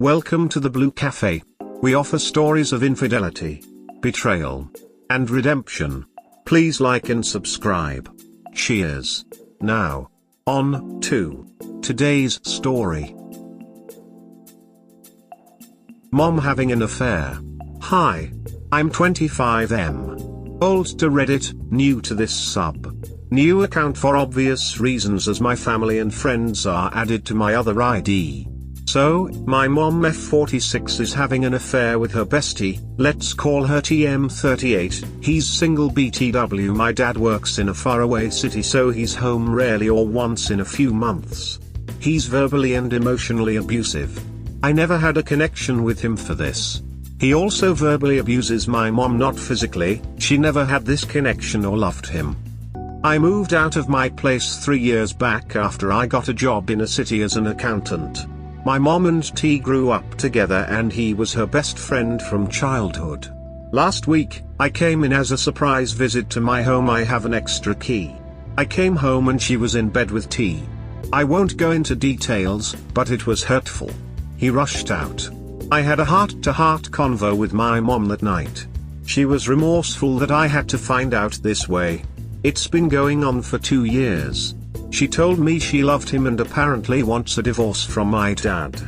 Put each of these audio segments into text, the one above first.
Welcome to the Blue Cafe. We offer stories of infidelity, betrayal, and redemption. Please like and subscribe. Cheers. Now, on to today's story. Mom having an affair. Hi. I'm 25M. Old to Reddit, new to this sub. New account for obvious reasons as my family and friends are added to my other ID. So, my mom F46 is having an affair with her bestie, let's call her TM38, he's single BTW. My dad works in a faraway city so he's home rarely or once in a few months. He's verbally and emotionally abusive. I never had a connection with him for this. He also verbally abuses my mom, not physically, she never had this connection or loved him. I moved out of my place 3 years back after I got a job in a city as an accountant. My mom and T grew up together and he was her best friend from childhood. Last week, I came in as a surprise visit to my home. I have an extra key. I came home and she was in bed with T. I won't go into details, but it was hurtful. He rushed out. I had a heart-to-heart convo with my mom that night. She was remorseful that I had to find out this way. It's been going on for 2 years. She told me she loved him and apparently wants a divorce from my dad.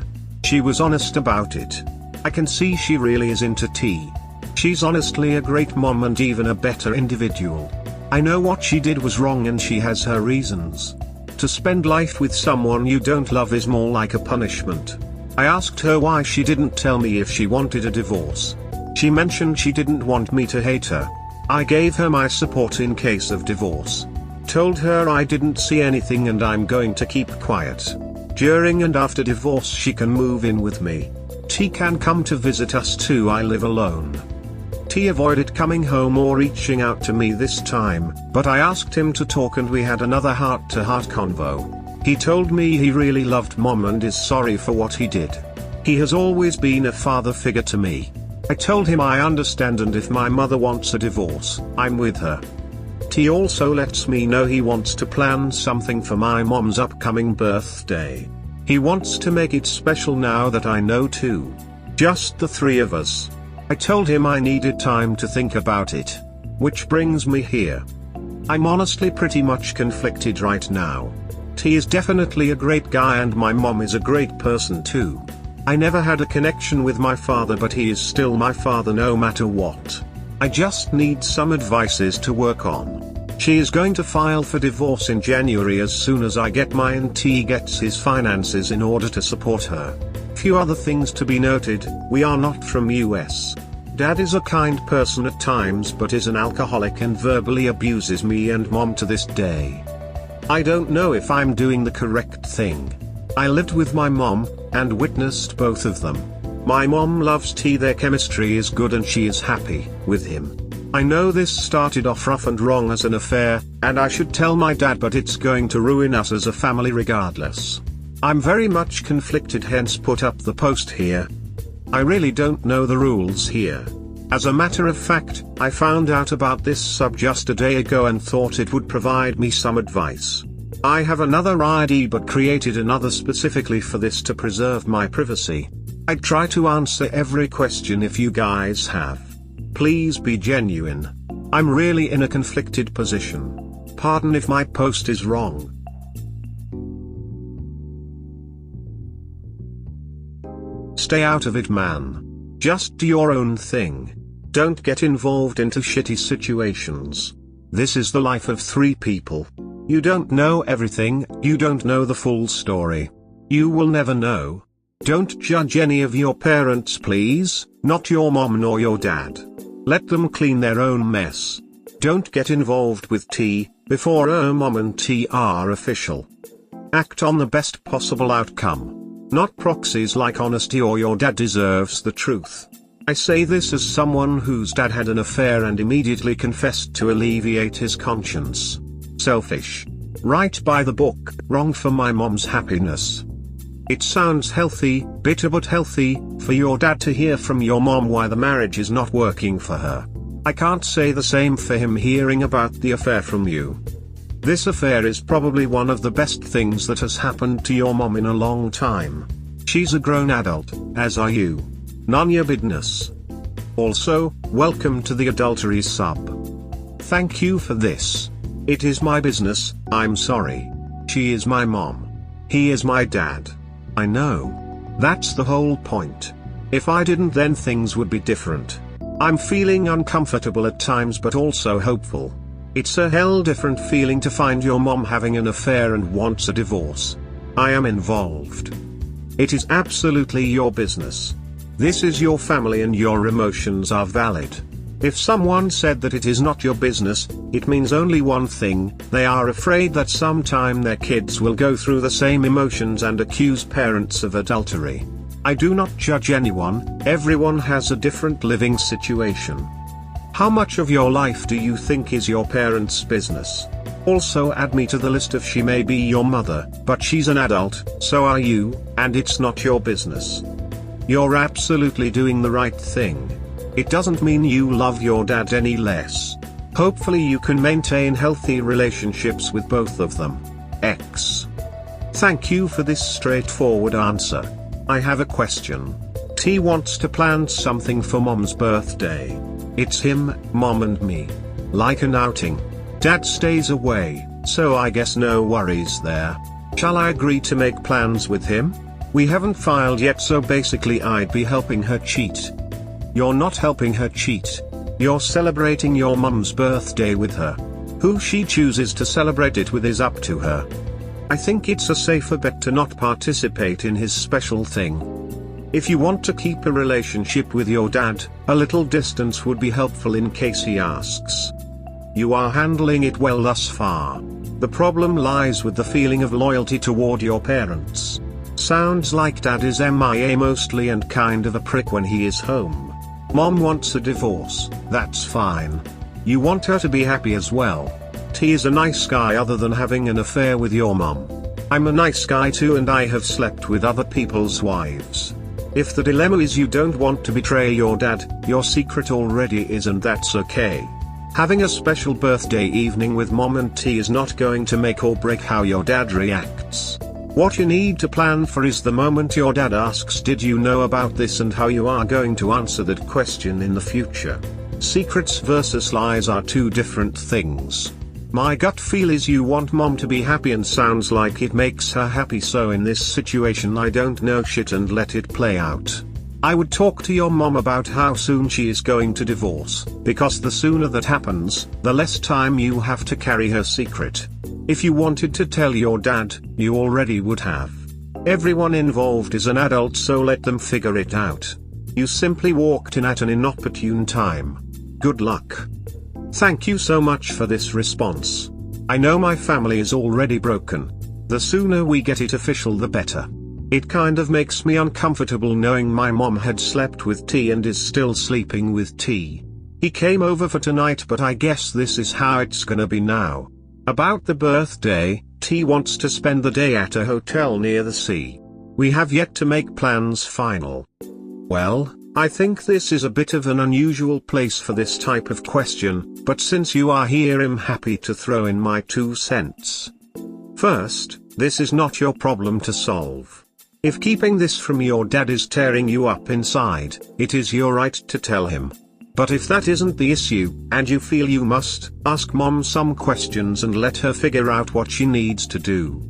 She was honest about it. I can see she really is into T. She's honestly a great mom and even a better individual. I know what she did was wrong and she has her reasons. To spend life with someone you don't love is more like a punishment. I asked her why she didn't tell me if she wanted a divorce. She mentioned she didn't want me to hate her. I gave her my support in case of divorce. Told her I didn't see anything and I'm going to keep quiet. During and after divorce she can move in with me. T can come to visit us too, I live alone. T avoided coming home or reaching out to me this time, but I asked him to talk and we had another heart-to-heart convo. He told me he really loved mom and is sorry for what he did. He has always been a father figure to me. I told him I understand and if my mother wants a divorce, I'm with her. He also lets me know he wants to plan something for my mom's upcoming birthday. He wants to make it special now that I know too. Just the 3 of us. I told him I needed time to think about it. Which brings me here. I'm honestly pretty much conflicted right now. T is definitely a great guy and my mom is a great person too. I never had a connection with my father but he is still my father no matter what. I just need some advices to work on. She is going to file for divorce in January as soon as I get mine and T gets his finances in order to support her. Few other things to be noted, we are not from US. Dad is a kind person at times but is an alcoholic and verbally abuses me and mom to this day. I don't know if I'm doing the correct thing. I lived with my mom, and witnessed both of them. My mom loves T, their chemistry is good and she is happy with him. I know this started off rough and wrong as an affair, and I should tell my dad but it's going to ruin us as a family regardless. I'm very much conflicted, hence put up the post here. I really don't know the rules here. As a matter of fact, I found out about this sub just a day ago and thought it would provide me some advice. I have another ID but created another specifically for this to preserve my privacy. I try to answer every question if you guys have. Please be genuine. I'm really in a conflicted position. Pardon if my post is wrong. Stay out of it, man. Just do your own thing. Don't get involved into shitty situations. This is the life of 3 people. You don't know everything, you don't know the full story. You will never know. Don't judge any of your parents please, not your mom nor your dad. Let them clean their own mess. Don't get involved with T, before her mom and T are official. Act on the best possible outcome. Not proxies like honesty or your dad deserves the truth. I say this as someone whose dad had an affair and immediately confessed to alleviate his conscience. Selfish. Right by the book, wrong for my mom's happiness. It sounds healthy, bitter but healthy, for your dad to hear from your mom why the marriage is not working for her. I can't say the same for him hearing about the affair from you. This affair is probably one of the best things that has happened to your mom in a long time. She's a grown adult, as are you. None your business. Also, welcome to the adultery sub. Thank you for this. It is my business, I'm sorry. She is my mom. He is my dad. I know. That's the whole point. If I didn't, then things would be different. I'm feeling uncomfortable at times but also hopeful. It's a hell different feeling to find your mom having an affair and wants a divorce. I am involved. It is absolutely your business. This is your family and your emotions are valid. If someone said that it is not your business, it means only one thing: they are afraid that sometime their kids will go through the same emotions and accuse parents of adultery. I do not judge anyone, everyone has a different living situation. How much of your life do you think is your parents' business? Also add me to the list if she may be your mother, but she's an adult, so are you, and it's not your business. You're absolutely doing the right thing. It doesn't mean you love your dad any less. Hopefully you can maintain healthy relationships with both of them. X. Thank you for this straightforward answer. I have a question. T wants to plan something for mom's birthday. It's him, mom and me. Like an outing. Dad stays away, so I guess no worries there. Shall I agree to make plans with him? We haven't filed yet, so basically I'd be helping her cheat. You're not helping her cheat. You're celebrating your mum's birthday with her. Who she chooses to celebrate it with is up to her. I think it's a safer bet to not participate in his special thing. If you want to keep a relationship with your dad, a little distance would be helpful in case he asks. You are handling it well thus far. The problem lies with the feeling of loyalty toward your parents. Sounds like dad is MIA mostly and kind of a prick when he is home. Mom wants a divorce, that's fine. You want her to be happy as well. T is a nice guy other than having an affair with your mom. I'm a nice guy too and I have slept with other people's wives. If the dilemma is you don't want to betray your dad, your secret already is, and that's okay. Having a special birthday evening with mom and T is not going to make or break how your dad reacts. What you need to plan for is the moment your dad asks, did you know about this, and how you are going to answer that question in the future. Secrets versus lies are two different things. My gut feel is you want mom to be happy and sounds like it makes her happy, so in this situation I don't know shit and let it play out. I would talk to your mom about how soon she is going to divorce, because the sooner that happens, the less time you have to carry her secret. If you wanted to tell your dad, you already would have. Everyone involved is an adult, so let them figure it out. You simply walked in at an inopportune time. Good luck. Thank you so much for this response. I know my family is already broken. The sooner we get it official the better. It kind of makes me uncomfortable knowing my mom had slept with T and is still sleeping with T. He came over for tonight, but I guess this is how it's gonna be now. About the birthday, T wants to spend the day at a hotel near the sea. We have yet to make plans final. Well, I think this is a bit of an unusual place for this type of question, but since you are here I'm happy to throw in my 2 cents. First, this is not your problem to solve. If keeping this from your dad is tearing you up inside, it is your right to tell him. But if that isn't the issue, and you feel you must, ask mom some questions and let her figure out what she needs to do.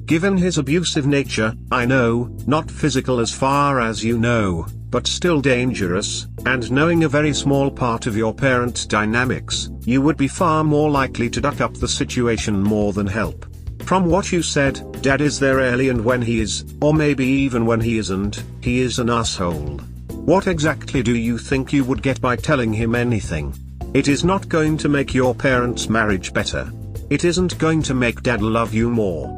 Given his abusive nature, I know, not physical as far as you know, but still dangerous, and knowing a very small part of your parents' dynamics, you would be far more likely to duck up the situation more than help. From what you said, dad is there early, and when he is, or maybe even when he isn't, he is an asshole. What exactly do you think you would get by telling him anything? It is not going to make your parents' marriage better. It isn't going to make dad love you more.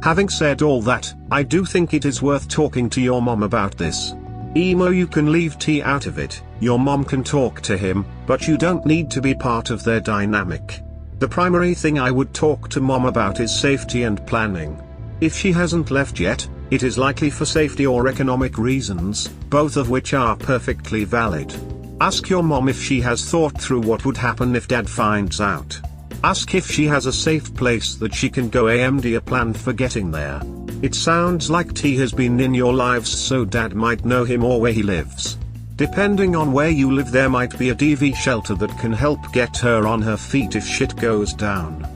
Having said all that, I do think it is worth talking to your mom about this. Emo, you can leave T out of it, your mom can talk to him, but you don't need to be part of their dynamic. The primary thing I would talk to mom about is safety and planning. If she hasn't left yet, it is likely for safety or economic reasons, both of which are perfectly valid. Ask your mom if she has thought through what would happen if dad finds out. Ask if she has a safe place that she can go and a plan for getting there. It sounds like T has been in your lives, so dad might know him or where he lives. Depending on where you live, there might be a DV shelter that can help get her on her feet if shit goes down.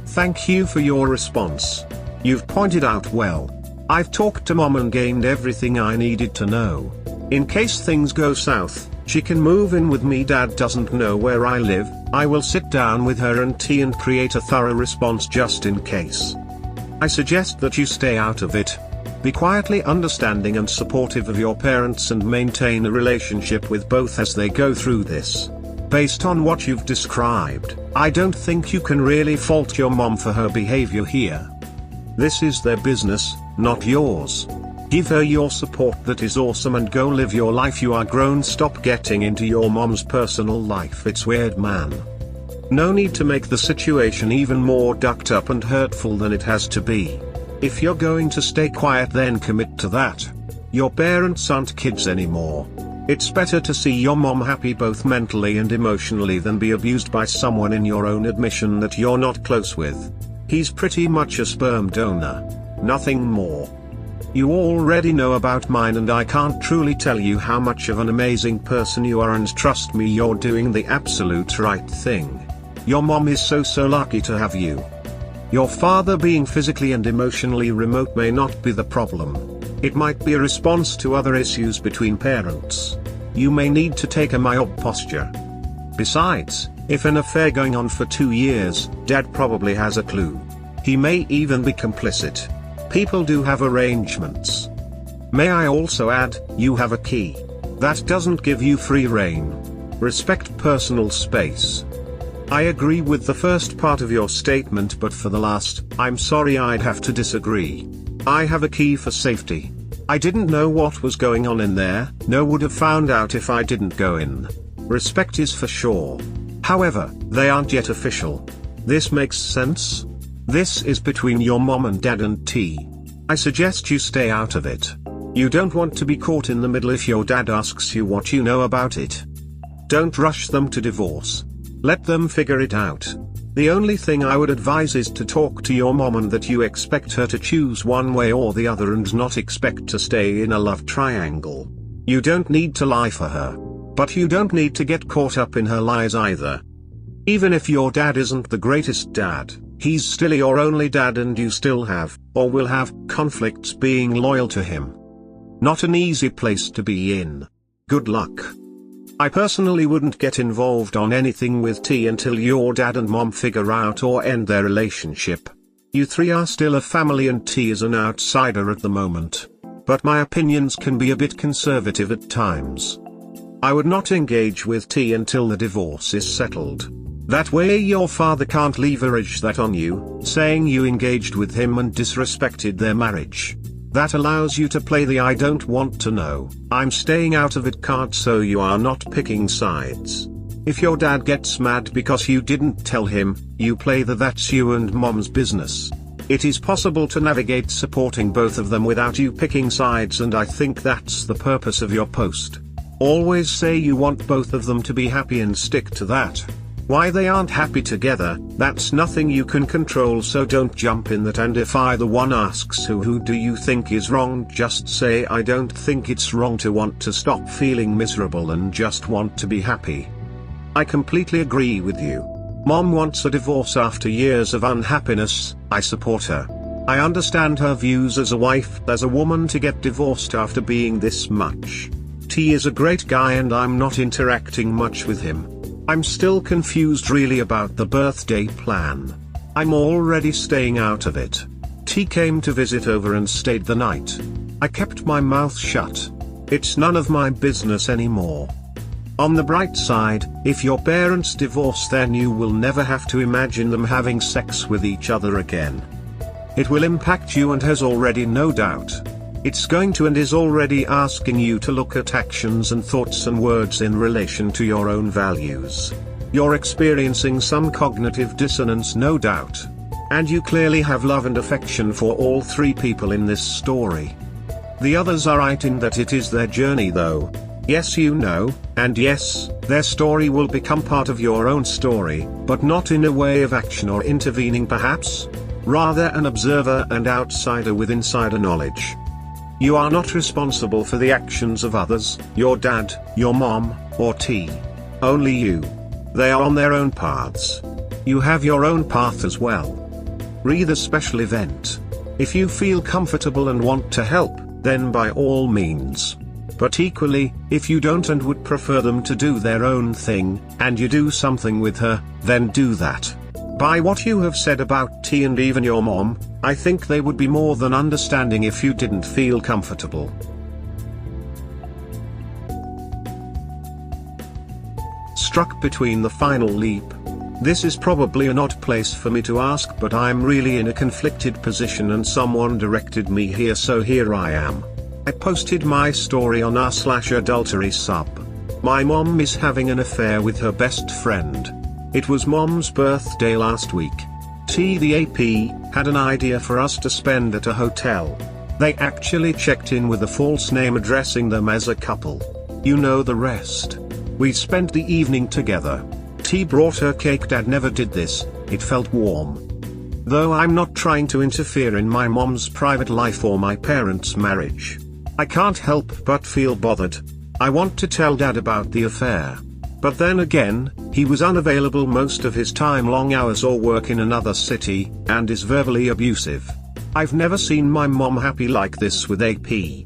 Thank you for your response. You've pointed out well. I've talked to mom and gained everything I needed to know. In case things go south, she can move in with me. Dad doesn't know where I live. I will sit down with her and T and create a thorough response just in case. I suggest that you stay out of it. Be quietly understanding and supportive of your parents and maintain a relationship with both as they go through this. Based on what you've described, I don't think you can really fault your mom for her behavior here. This is their business, not yours. Give her your support. That is awesome, and go live your life. You are grown. Stop getting into your mom's personal life. It's weird, man. No need to make the situation even more ducked up and hurtful than it has to be. If you're going to stay quiet, then commit to that. Your parents aren't kids anymore. It's better to see your mom happy both mentally and emotionally than be abused by someone in your own admission that you're not close with. He's pretty much a sperm donor. Nothing more. You already know about mine, and I can't truly tell you how much of an amazing person you are, and trust me, you're doing the absolute right thing. Your mom is so lucky to have you. Your father being physically and emotionally remote may not be the problem. It might be a response to other issues between parents. You may need to take a myope posture. Besides, if an affair going on for 2 years, dad probably has a clue. He may even be complicit. People do have arrangements. May I also add, you have a key. That doesn't give you free rein. Respect personal space. I agree with the first part of your statement, but for the last, I'm sorry, I'd have to disagree. I have a key for safety. I didn't know what was going on in there. No would have found out if I didn't go in. Respect is for sure. However, they aren't yet official. This makes sense? This is between your mom and dad and T. I suggest you stay out of it. You don't want to be caught in the middle if your dad asks you what you know about it. Don't rush them to divorce. Let them figure it out. The only thing I would advise is to talk to your mom, and that you expect her to choose one way or the other and not expect to stay in a love triangle. You don't need to lie for her. But you don't need to get caught up in her lies either. Even if your dad isn't the greatest dad, he's still your only dad, and you still have, or will have, conflicts being loyal to him. Not an easy place to be in. Good luck. I personally wouldn't get involved on anything with T until your dad and mom figure out or end their relationship. You three are still a family, and T is an outsider at the moment. But my opinions can be a bit conservative at times. I would not engage with T until the divorce is settled. That way your father can't leverage that on you, saying you engaged with him and disrespected their marriage. That allows you to play the I don't want to know, I'm staying out of it card, so you are not picking sides. If your dad gets mad because you didn't tell him, you play the that's you and mom's business. It is possible to navigate supporting both of them without you picking sides, and I think that's the purpose of your post. Always say you want both of them to be happy and stick to that. Why they aren't happy together, that's nothing you can control, so don't jump in that, and if either one asks who do you think is wrong, just say I don't think it's wrong to want to stop feeling miserable and just want to be happy. I completely agree with you. Mom wants a divorce after years of unhappiness. I support her. I understand her views as a wife, as a woman, to get divorced after being this much. T is a great guy and I'm not interacting much with him. I'm still confused really about the birthday plan. I'm already staying out of it. T came to visit over and stayed the night. I kept my mouth shut. It's none of my business anymore. On the bright side, if your parents divorce, then you will never have to imagine them having sex with each other again. It will impact you and has already, no doubt. It's going to, and is already asking you to look at actions and thoughts and words in relation to your own values. You're experiencing some cognitive dissonance, no doubt. And you clearly have love and affection for all three people in this story. The others are right in that it is their journey though. Yes, you know, and yes, their story will become part of your own story, but not in a way of action or intervening perhaps. rather an observer and outsider with insider knowledge. You are not responsible for the actions of others, your dad, your mom, or T. Only you. They are on their own paths. You have your own path as well. Read the special event. If you feel comfortable and want to help, then by all means. But equally, if you don't and would prefer them to do their own thing, and you do something with her, then do that. By what you have said about T and even your mom, I think they would be more than understanding if you didn't feel comfortable. Struck between the final leap. This is probably an odd place for me to ask, but I'm really in a conflicted position and someone directed me here, so here I am. I posted my story on r/adultery sub. My mom is having an affair with her best friend. It was mom's birthday last week. T, the AP, had an idea for us to spend at a hotel. They actually checked in with a false name addressing them as a couple. You know the rest. We spent the evening together. T brought her cake. Dad never did this. It felt warm. Though I'm not trying to interfere in my mom's private life or my parents' marriage, I can't help but feel bothered. I want to tell Dad about the affair. But then again, he was unavailable most of his time, long hours or work in another city, and is verbally abusive. I've never seen my mom happy like this with AP.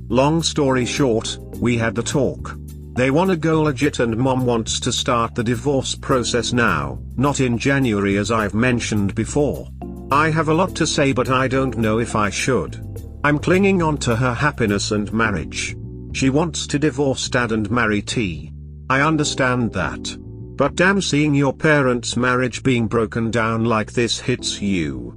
Long story short, we had the talk. They wanna go legit and mom wants to start the divorce process now, not in January as I've mentioned before. I have a lot to say, but I don't know if I should. I'm clinging on to her happiness and marriage. She wants to divorce Dad and marry T. I understand that. But damn, seeing your parents' marriage being broken down like this hits you.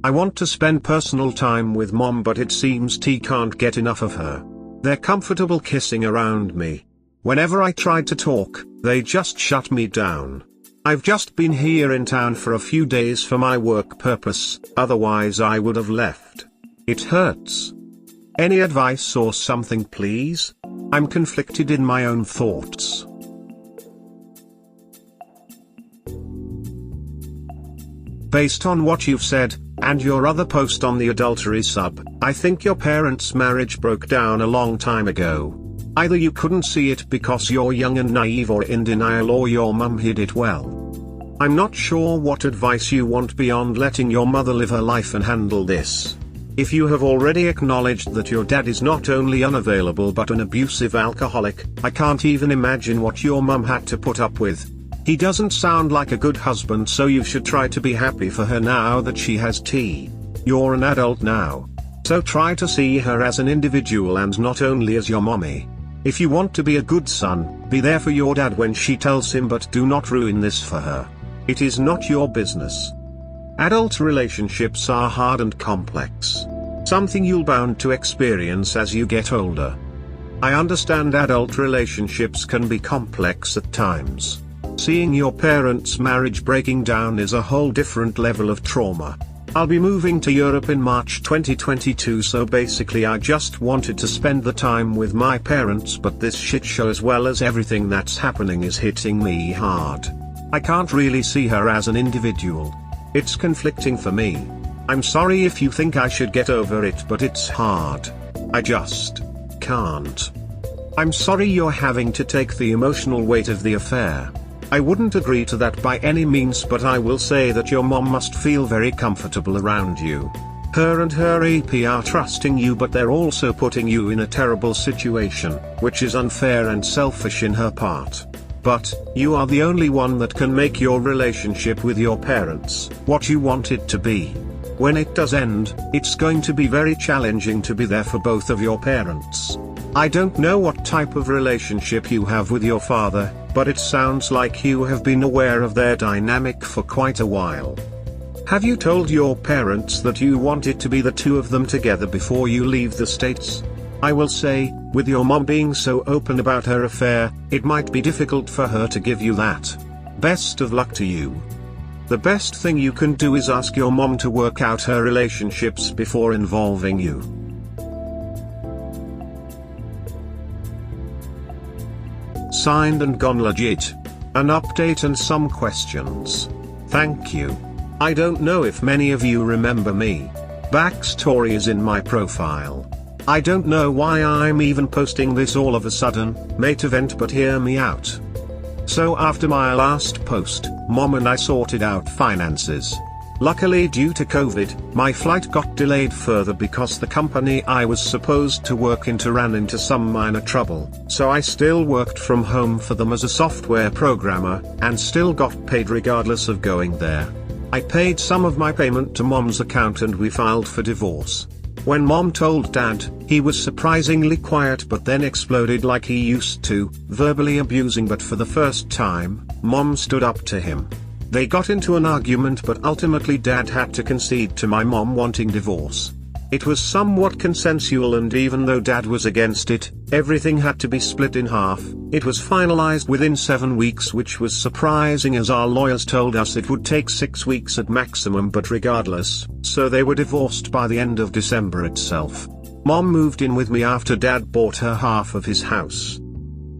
I want to spend personal time with mom, but it seems T can't get enough of her. They're comfortable kissing around me. Whenever I tried to talk, they just shut me down. I've just been here in town for a few days for my work purpose, otherwise I would have left. It hurts. Any advice or something, please? I'm conflicted in my own thoughts. Based on what you've said, and your other post on the adultery sub, I think your parents' marriage broke down a long time ago. Either you couldn't see it because you're young and naive, or in denial, or your mum hid it well. I'm not sure what advice you want beyond letting your mother live her life and handle this. If you have already acknowledged that your dad is not only unavailable but an abusive alcoholic, I can't even imagine what your mum had to put up with. He doesn't sound like a good husband, so you should try to be happy for her now that she has T. You're an adult now. So try to see her as an individual and not only as your mommy. If you want to be a good son, be there for your dad when she tells him, but do not ruin this for her. It is not your business. Adult relationships are hard and complex. Something you'll bound to experience as you get older. I understand adult relationships can be complex at times. Seeing your parents' marriage breaking down is a whole different level of trauma. I'll be moving to Europe in March 2022, so basically I just wanted to spend the time with my parents, but this shit show as well as everything that's happening is hitting me hard. I can't really see her as an individual. It's conflicting for me. I'm sorry if you think I should get over it, but it's hard. I just can't. I'm sorry you're having to take the emotional weight of the affair. I wouldn't agree to that by any means, but I will say that your mom must feel very comfortable around you. Her and her AP are trusting you, but they're also putting you in a terrible situation, which is unfair and selfish in her part. But, you are the only one that can make your relationship with your parents what you want it to be. When it does end, it's going to be very challenging to be there for both of your parents. I don't know what type of relationship you have with your father, but it sounds like you have been aware of their dynamic for quite a while. Have you told your parents that you want it to be the two of them together before you leave the States? I will say, with your mom being so open about her affair, it might be difficult for her to give you that. Best of luck to you. The best thing you can do is ask your mom to work out her relationships before involving you. Signed and gone legit. An update and some questions. Thank you. I don't know if many of you remember me. Backstory is in my profile. I don't know why I'm even posting this all of a sudden, mate event, but hear me out. So after my last post, Mom and I sorted out finances. Luckily, due to COVID, my flight got delayed further because the company I was supposed to work into ran into some minor trouble, so I still worked from home for them as a software programmer, and still got paid regardless of going there. I paid some of my payment to Mom's account and we filed for divorce. When Mom told Dad, he was surprisingly quiet but then exploded like he used to, verbally abusing, but for the first time, Mom stood up to him. They got into an argument but ultimately Dad had to concede to my mom wanting divorce. It was somewhat consensual, and even though Dad was against it, everything had to be split in half. It was finalized within 7 weeks, which was surprising as our lawyers told us it would take 6 weeks at maximum, but regardless, so they were divorced by the end of December itself. Mom moved in with me after Dad bought her half of his house.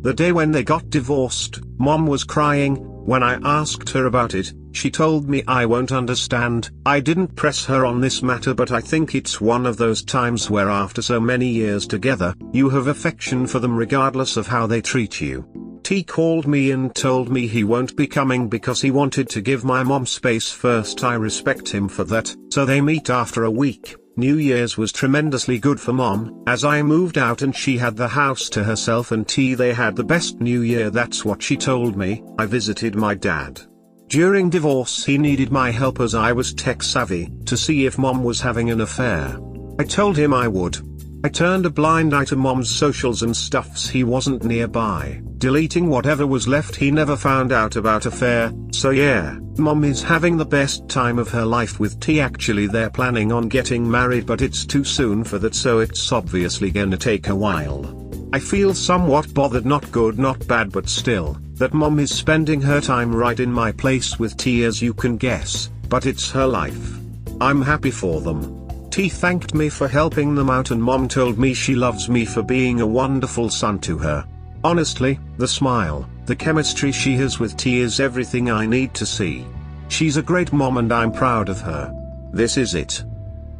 The day when they got divorced, Mom was crying. When I asked her about it, she told me I won't understand. I didn't press her on this matter, but I think it's one of those times where after so many years together, you have affection for them regardless of how they treat you. T called me and told me he won't be coming because he wanted to give my mom space first. I respect him for that, so they meet after a week. New Year's was tremendously good for Mom, as I moved out and she had the house to herself, and they had the best New Year, that's what she told me. I visited my dad. During divorce he needed my help as I was tech savvy, to see if Mom was having an affair. I told him I would. I turned a blind eye to Mom's socials and stuffs, he wasn't nearby, deleting whatever was left. He never found out about affair, so yeah, Mom is having the best time of her life with T. Actually they're planning on getting married, but it's too soon for that, so it's obviously gonna take a while. I feel somewhat bothered, not good not bad, but still, that Mom is spending her time right in my place with T, as you can guess, but it's her life. I'm happy for them. T thanked me for helping them out, and Mom told me she loves me for being a wonderful son to her. Honestly, the smile, the chemistry she has with T is everything I need to see. She's a great mom and I'm proud of her. This is it.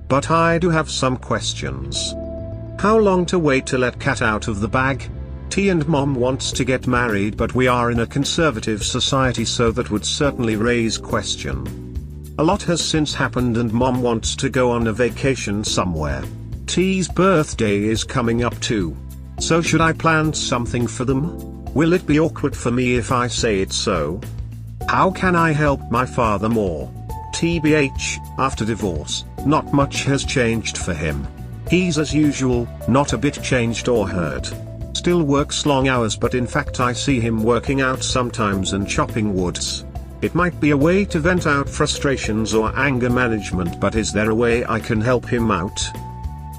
But I do have some questions. How long to wait to let cat out of the bag? T and Mom wants to get married, but we are in a conservative society, so that would certainly raise question. A lot has since happened and Mom wants to go on a vacation somewhere. T's birthday is coming up too. So should I plan something for them? Will it be awkward for me if I say it so? How can I help my father more? TBH, after divorce, not much has changed for him. He's as usual, not a bit changed or hurt. Still works long hours, but in fact I see him working out sometimes and chopping woods. It might be a way to vent out frustrations or anger management, but is there a way I can help him out?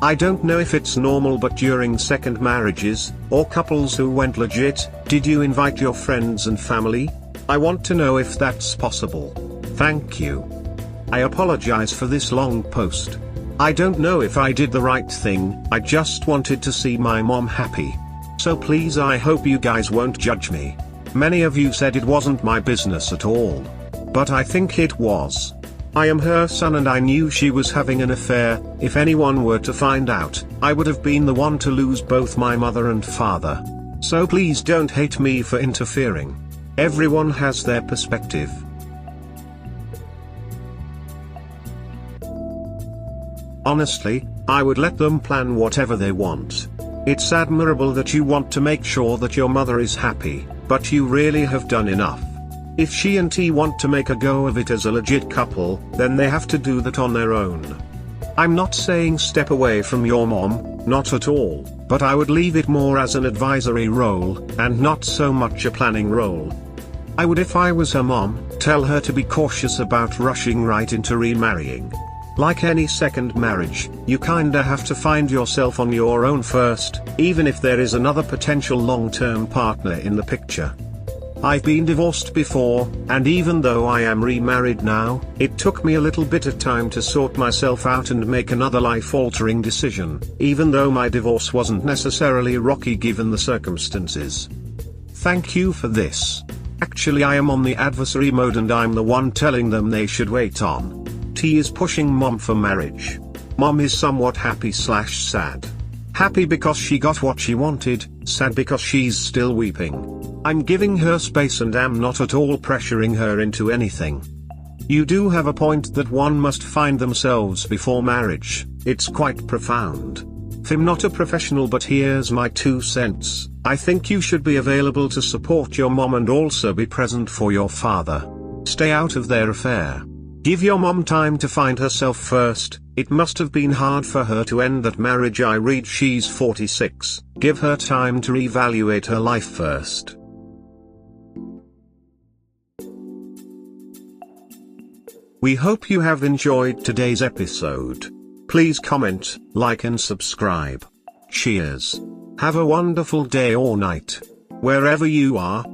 I don't know if it's normal, but during second marriages, or couples who went legit, did you invite your friends and family? I want to know if that's possible. Thank you. I apologize for this long post. I don't know if I did the right thing, I just wanted to see my mom happy. So please, I hope you guys won't judge me. Many of you said it wasn't my business at all. But I think it was. I am her son and I knew she was having an affair. If anyone were to find out, I would have been the one to lose both my mother and father. So please don't hate me for interfering. Everyone has their perspective. Honestly, I would let them plan whatever they want. It's admirable that you want to make sure that your mother is happy, but you really have done enough. If she and T want to make a go of it as a legit couple, then they have to do that on their own. I'm not saying step away from your mom, not at all, but I would leave it more as an advisory role, and not so much a planning role. I would, if I was her mom, tell her to be cautious about rushing right into remarrying. Like any second marriage, you kinda have to find yourself on your own first, even if there is another potential long-term partner in the picture. I've been divorced before, and even though I am remarried now, it took me a little bit of time to sort myself out and make another life-altering decision, even though my divorce wasn't necessarily rocky given the circumstances. Thank you for this. Actually I am on the adversary mode and I'm the one telling them they should wait on. T is pushing mom for marriage. Mom is somewhat happy/sad. Happy because she got what she wanted, sad because she's still weeping. I'm giving her space and am not at all pressuring her into anything. You do have a point that one must find themselves before marriage, it's quite profound. I'm not a professional but here's my 2 cents, I think you should be available to support your mom and also be present for your father. Stay out of their affair. Give your mom time to find herself first, it must have been hard for her to end that marriage. I read she's 46, give her time to reevaluate her life first. We hope you have enjoyed today's episode. Please comment, like and subscribe. Cheers. Have a wonderful day or night, wherever you are.